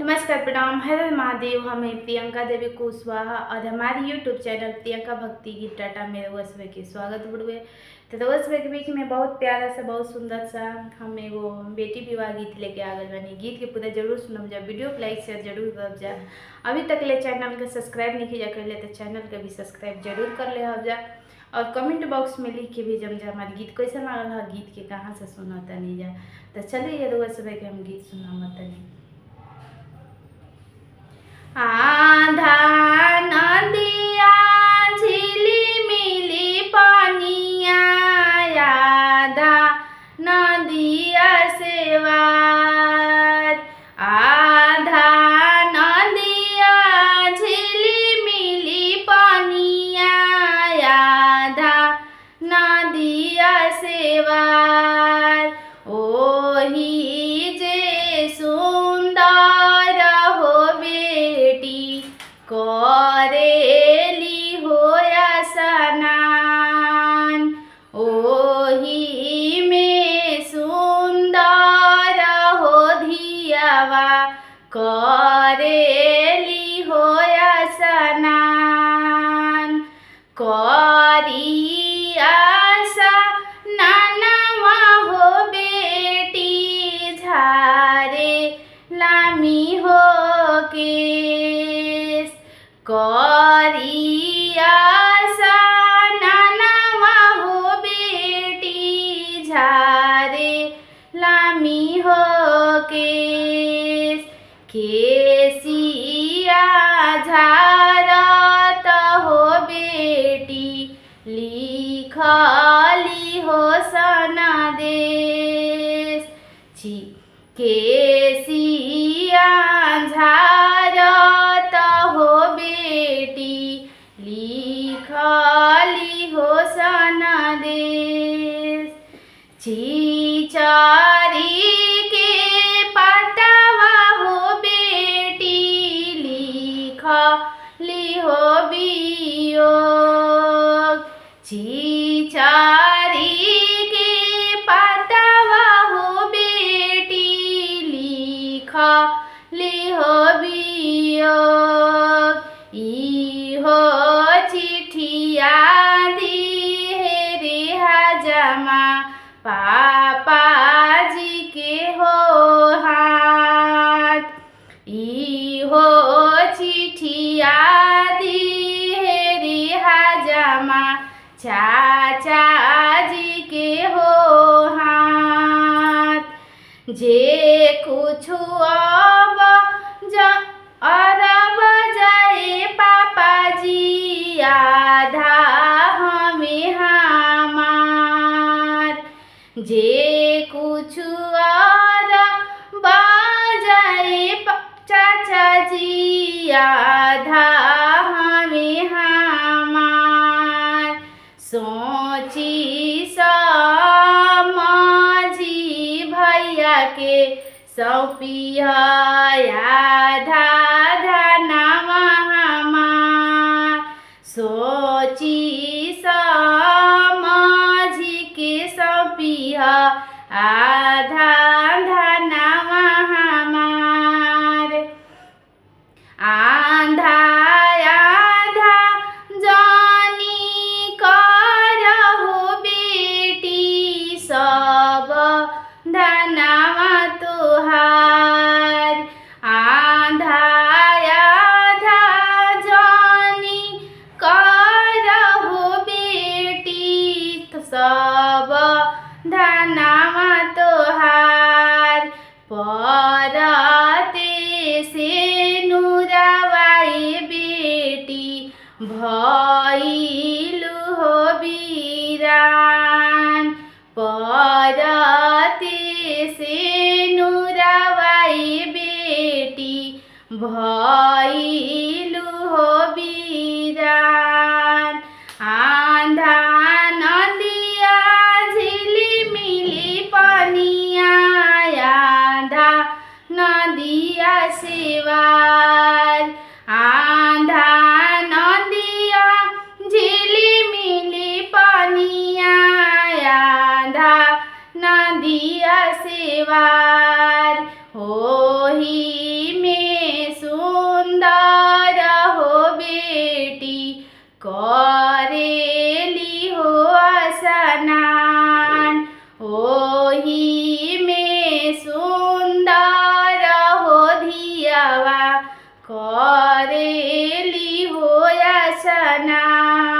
नमस्कार, प्रणाम, हर महादेव। हमें प्रियंका देवी कुशवाहा और हमारी यूट्यूब चैनल प्रियंका भक्ति गीत टाटा में रउआ सभे के स्वागत बुड़ुए। तो रउआ सभे के बीच में बहुत प्यारा सा, बहुत सुंदर सा हम एगो बेटी विवाह गीत लेके आ गए बनी। गीत के पूरा जरूर सुनब जा, वीडियो को लाइक शेयर जरूर करब जा। अभी तक ले चैनल के सब्सक्राइब नहीं किया कर ले तो चैनल के भी सब्सक्राइब जरूर कर ले जा। और कमेंट बॉक्स में लिख के भेजम जा हमारे गीत कैसा लागल है, गीत के कहाँ से सुना तनी जा। तो चलिए रउआ सभे के हम गीत सुना तनी। आधा नदिया झिलिमिली पानिया, आधा नदिया सेवार। आधा नदिया झिलिमिली पानिया, आधा नदिया सेवार। ओही जे सुंदर करेली होया स्नान, ओही में सुंदर हो धियावा करेली होया स्नान। करिया सा नानवा हो बेटी, झारे लामी हो केस। करिया सा नानवा हो बेटी, झारे लामी हो केस। केसिया झारत हो बेटी, लिखली हो सनदेश। केसिया झारत हो बेटी, लिखली हो सनदेश। चिचरी के पतवा हो बेटी, लिखली हो वियोग। चिचरी के पतवा हो बेटी, लिखली हो वियोग। इहो चिठिया दिहे रे हजमा, पापा जी के हो हाथ। इहो चिठिया दिहे रे हजमा, चाचा जी के हो हाथ। जे कुछ अब अरब जाए पापा जी, आधा हमें हमार। जे कुछ अरब जाए चाचा जी, आधा हमें हमार। सोची समझी भैया के सौंपिया, आधा धनवा हमार। सोची समझी के सौंपिया, आधा धनवा हमार। आधा आधा जानी करहो बेटी, सब धनवा तोहार। आधा आधा जानी करहो बेटी, सब धनवा तोहार। परते से नुरवाई बेटी, भइलु हो वीरान। परते से नुरवाई बेटी, भइलु हो वीरान। आधा नदिया झिलिमिली पानिया, आधा नदिया सेवार। आधा नदिया झिलिमिली पानिया, आधा नदिया सेवार। होही में करेली हो स्नान, ओही में सुंदर हो धियावा करे